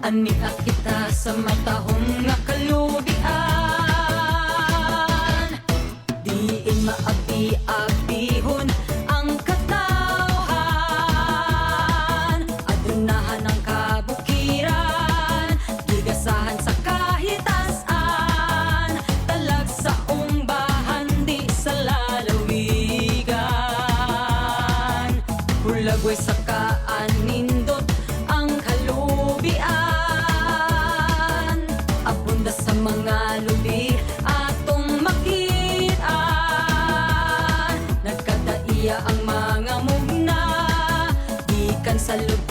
Ani kita sa matahong nga kalubian, diin maapi-apihon ang katawhan. Adunahan ang kabukiran, gigasahan sa kahitasan, talag sa umbahan di sa lalawigan. Hulagway sa kaanindot ang kalubian, abunda sa mga lubi atong makitaan. Nagkadaiya ang mga mugna gikan sa lubi